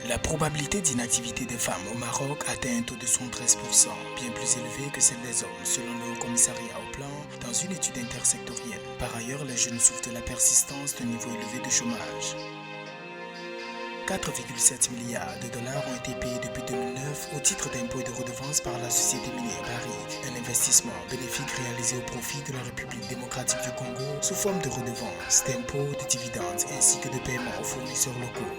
La probabilité d'inactivité des femmes au Maroc atteint un taux de 73%, bien plus élevé que celle des hommes, selon le Haut Commissariat au Plan, dans une étude intersectorielle. Par ailleurs, les jeunes souffrent de la persistance d'un niveau élevé de chômage. 4,7 milliards de dollars ont été payés depuis 2009 au titre d'impôts et de redevances par la société minière Barrick, un investissement bénéfique réalisé au profit de la République démocratique du Congo sous forme de redevances, d'impôts, de dividendes ainsi que de paiements aux fournisseurs locaux.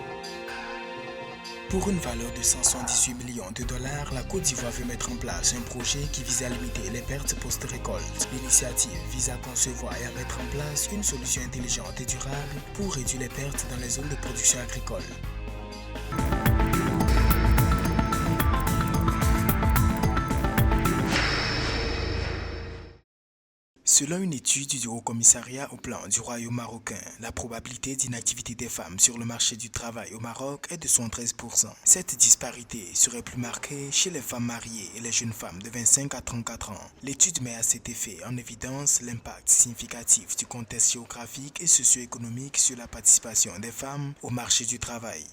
Pour une valeur de 178 millions de dollars, la Côte d'Ivoire veut mettre en place un projet qui vise à limiter les pertes post-récolte. L'initiative vise à concevoir et à mettre en place une solution intelligente et durable pour réduire les pertes dans les zones de production agricole. Selon une étude du Haut Commissariat au Plan du Royaume marocain, la probabilité d'inactivité des femmes sur le marché du travail au Maroc est de 73%. Cette disparité serait plus marquée chez les femmes mariées et les jeunes femmes de 25 à 34 ans. L'étude met à cet effet en évidence l'impact significatif du contexte géographique et socio-économique sur la participation des femmes au marché du travail.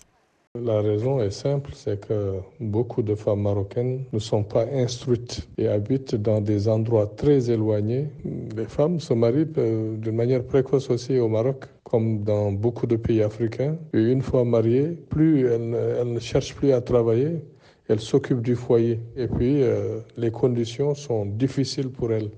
La raison est simple, c'est que beaucoup de femmes marocaines ne sont pas instruites et habitent dans des endroits très éloignés. Les femmes se marient d'une manière précoce aussi au Maroc, comme dans beaucoup de pays africains. Et une fois mariées, elles ne cherchent plus à travailler, elles s'occupent du foyer. Et puis, les conditions sont difficiles pour elles.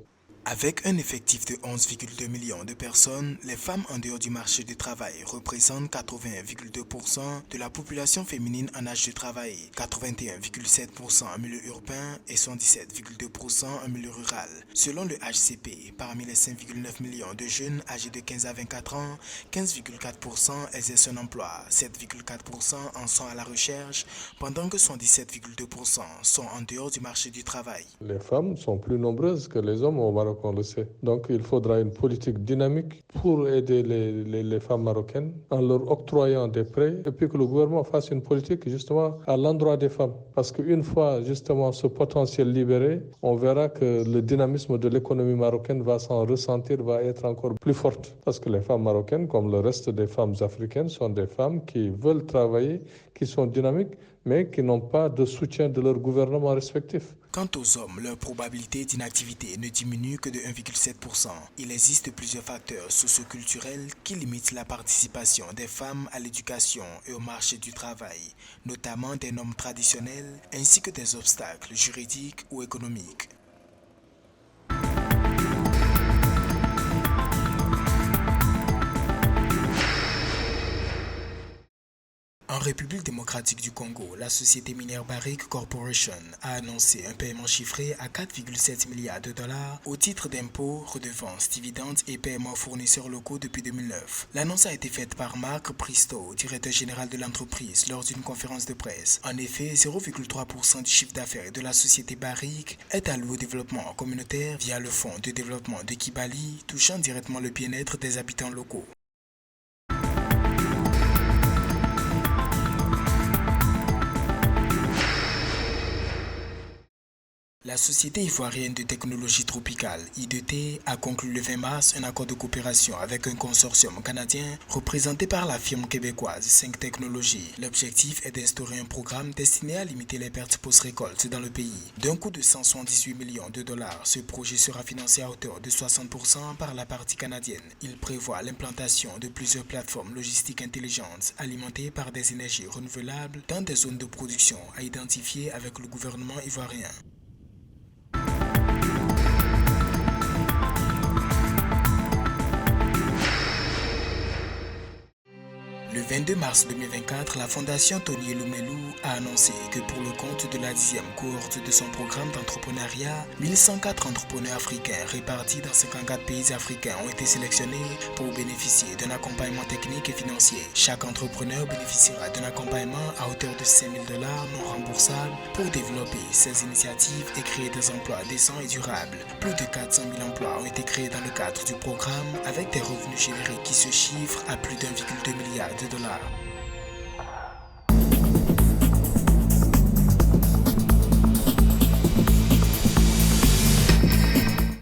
Avec un effectif de 11,2 millions de personnes, les femmes en dehors du marché du travail représentent 81,2% de la population féminine en âge de travailler, 81,7% en milieu urbain et 77,2% en milieu rural. Selon le HCP, parmi les 5,9 millions de jeunes âgés de 15 à 24 ans, 15,4% exercent un emploi, 7,4% en sont à la recherche, pendant que 77,2% sont en dehors du marché du travail. Les femmes sont plus nombreuses que les hommes au Maroc, on le sait. Donc il faudra une politique dynamique pour aider les femmes marocaines en leur octroyant des prêts et puis que le gouvernement fasse une politique justement à l'endroit des femmes. Parce qu'une fois justement ce potentiel libéré, on verra que le dynamisme de l'économie marocaine va s'en ressentir, va être encore plus forte. Parce que les femmes marocaines, comme le reste des femmes africaines, sont des femmes qui veulent travailler, qui sont dynamiques, mais qui n'ont pas de soutien de leur gouvernement respectif. Quant aux hommes, leur probabilité d'inactivité ne diminue que de 1,7%. Il existe plusieurs facteurs socioculturels qui limitent la participation des femmes à l'éducation et au marché du travail, notamment des normes traditionnelles ainsi que des obstacles juridiques ou économiques. En République démocratique du Congo, la société minière Barrick Corporation a annoncé un paiement chiffré à 4,7 milliards de dollars au titre d'impôts, redevances, dividendes et paiements aux fournisseurs locaux depuis 2009. L'annonce a été faite par Marc Pristo, directeur général de l'entreprise, lors d'une conférence de presse. En effet, 0,3% du chiffre d'affaires de la société Barrick est alloué au développement communautaire via le fonds de développement de Kibali, touchant directement le bien-être des habitants locaux. La société ivoirienne de technologie tropicale, I2T, a conclu le 20 mars un accord de coopération avec un consortium canadien représenté par la firme québécoise 5 Technologies. L'objectif est d'instaurer un programme destiné à limiter les pertes post-récolte dans le pays. D'un coût de 178 millions de dollars, ce projet sera financé à hauteur de 60% par la partie canadienne. Il prévoit l'implantation de plusieurs plateformes logistiques intelligentes alimentées par des énergies renouvelables dans des zones de production à identifier avec le gouvernement ivoirien. Le 22 mars 2024, la Fondation Tony Elumelu a annoncé que pour le compte de la 10e cohorte de son programme d'entrepreneuriat, 1104 entrepreneurs africains répartis dans 54 pays africains ont été sélectionnés pour bénéficier d'un accompagnement technique et financier. Chaque entrepreneur bénéficiera d'un accompagnement à hauteur de 5 000 $ non remboursables pour développer ses initiatives et créer des emplois décents et durables. Plus de 400 000 emplois ont été créés dans le cadre du programme avec des revenus générés qui se chiffrent à plus d'1,2 milliard de dollars.